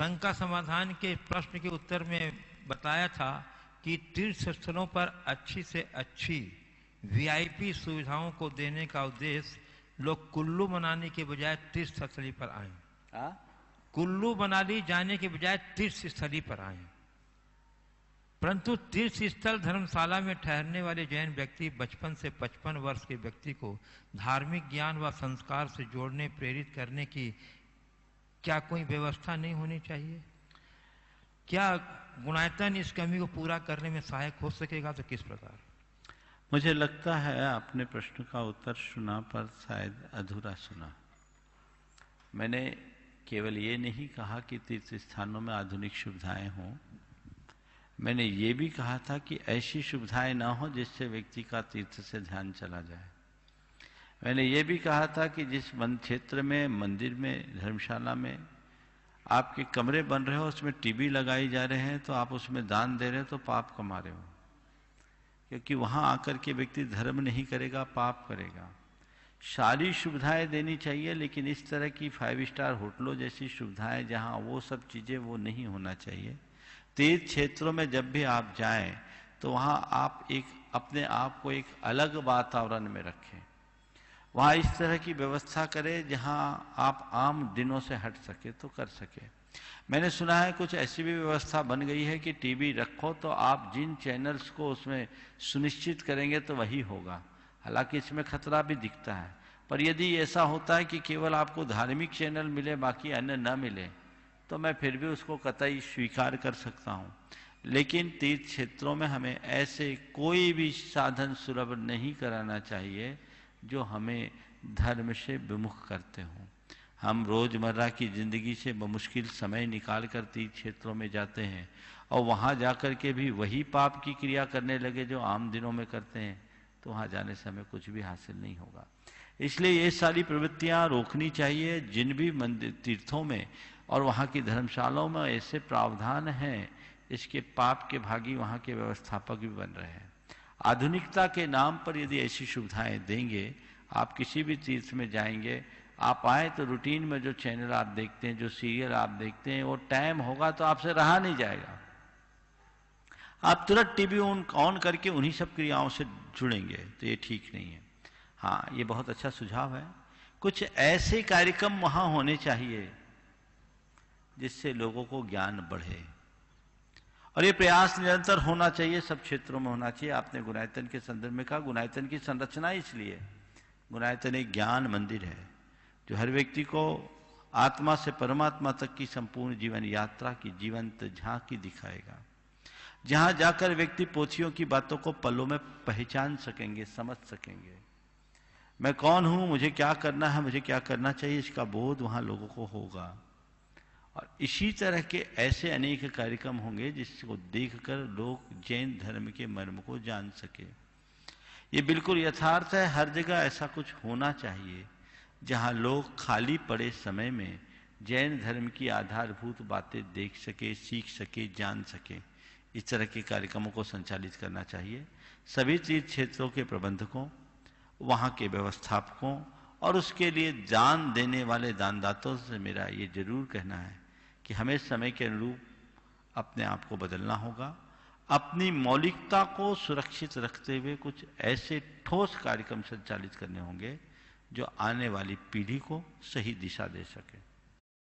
शंका समाधान के प्रश्न के उत्तर में बताया था कि तीर्थ स्थलों पर अच्छी से अच्छी वीआईपी सुविधाओं को देने का उद्देश्य लोग कुल्लू मनाली के बजाय तीर्थ स्थली पर आए। कुल्लू मनाली जाने के बजाय तीर्थ स्थली पर आए। परंतु तीर्थ स्थल धर्मशाला में ठहरने वाले जैन व्यक्ति बचपन से 55 वर्ष के व्यक्ति को धार्मिक ज्ञान व संस्कार से जोड़ने प्रेरित करने की क्या कोई व्यवस्था नहीं होनी चाहिए? क्या गुणायतन इस कमी को पूरा करने में सहायक हो सकेगा? तो किस प्रकार? मुझे लगता है आपने प्रश्न का उत्तर सुना पर शायद अधूरा सुना। मैंने केवल ये नहीं कहा कि तीर्थ स्थानों में आधुनिक सुविधाएं हों, मैंने ये भी कहा था कि ऐसी सुविधाएं ना हो जिससे व्यक्ति का तीर्थ से ध्यान चला जाए। मैंने ये भी कहा था कि जिस वन क्षेत्र में, मंदिर में, धर्मशाला में आपके कमरे बन रहे हो, उसमें टीवी लगाई जा रहे हैं, तो आप उसमें दान दे रहे हो तो पाप कमा रहे हो, क्योंकि वहां आकर के व्यक्ति धर्म नहीं करेगा, पाप करेगा। सारी सुविधाएं देनी चाहिए, लेकिन इस तरह की 5 स्टार होटलों जैसी सुविधाएं जहां वो सब चीजें, वो नहीं होना चाहिए। तीर्थ क्षेत्रों में जब भी आप जाएं तो वहां आप अपने आप को एक अलग वातावरण में रखें। वहां इस तरह की व्यवस्था करें जहां आप आम दिनों से हट सके तो कर सके। मैंने सुना है कुछ ऐसी भी व्यवस्था बन गई है कि टीवी रखो तो आप जिन चैनल्स को उसमें सुनिश्चित करेंगे तो वही होगा। हालांकि इसमें खतरा भी दिखता है, पर यदि ऐसा होता है कि केवल आपको धार्मिक चैनल मिले, बाकी अन्य न मिले, तो मैं फिर भी उसको कतई स्वीकार कर सकता हूं। लेकिन तीर्थ क्षेत्रों में हमें ऐसे कोई भी साधन सुलभ नहीं कराना चाहिए जो हमें धर्म से विमुख करते हों। हम रोजमर्रा की जिंदगी से बमुश्किल समय निकाल कर तीर्थ क्षेत्रों में जाते हैं और वहां जाकर के भी वही पाप की क्रिया करने लगे जो आम दिनों में करते हैं, तो वहां जाने से हमें कुछ भी हासिल नहीं होगा। इसलिए ये सारी प्रवृत्तियां रोकनी चाहिए। जिन भी मंदिर, तीर्थों में और वहां की धर्मशालाओं में ऐसे प्रावधान हैं, इसके पाप के भागी वहां के व्यवस्थापक भी बन रहे हैं। आधुनिकता के नाम पर यदि ऐसी सुविधाएं देंगे, आप किसी भी तीर्थ में जाएंगे, आप आए तो रूटीन में जो चैनल आप देखते हैं, जो सीरियल आप देखते हैं, वो टाइम होगा तो आपसे रहा नहीं जाएगा। आप तुरंत टीवी ऑन करके उन्हीं सब क्रियाओं से जुड़ेंगे, तो ये ठीक नहीं है। हाँ, ये बहुत अच्छा सुझाव है। कुछ ऐसे कार्यक्रम वहां होने चाहिए जिससे लोगों को ज्ञान बढ़े, और ये प्रयास निरंतर होना चाहिए, सब क्षेत्रों में होना चाहिए। आपने गुणायतन के संदर्भ में कहा, गुणायतन की संरचना इसलिए, गुणायतन एक ज्ञान मंदिर है जो हर व्यक्ति को आत्मा से परमात्मा तक की संपूर्ण जीवन यात्रा की जीवंत झांकी दिखाएगा, जहां जाकर व्यक्ति पोथियों की बातों को पलों में पहचान सकेंगे, समझ सकेंगे। मैं कौन हूं, मुझे क्या करना है, मुझे क्या करना चाहिए, इसका बोध वहां लोगों को होगा। और इसी तरह के ऐसे अनेक कार्यक्रम होंगे जिसको देखकर लोग जैन धर्म के मर्म को जान सके। ये बिल्कुल यथार्थ है, हर जगह ऐसा कुछ होना चाहिए जहां लोग खाली पड़े समय में जैन धर्म की आधारभूत बातें देख सके, सीख सके, जान सके। इस तरह के कार्यक्रमों को संचालित करना चाहिए। सभी तीर्थ क्षेत्रों के प्रबंधकों, वहां के व्यवस्थापकों और उसके लिए दान देने वाले दानदाताओं से मेरा ये जरूर कहना है कि हमें समय के अनुरूप अपने आप को बदलना होगा। अपनी मौलिकता को सुरक्षित रखते हुए कुछ ऐसे ठोस कार्यक्रम संचालित करने होंगे जो आने वाली पीढ़ी को सही दिशा दे सके।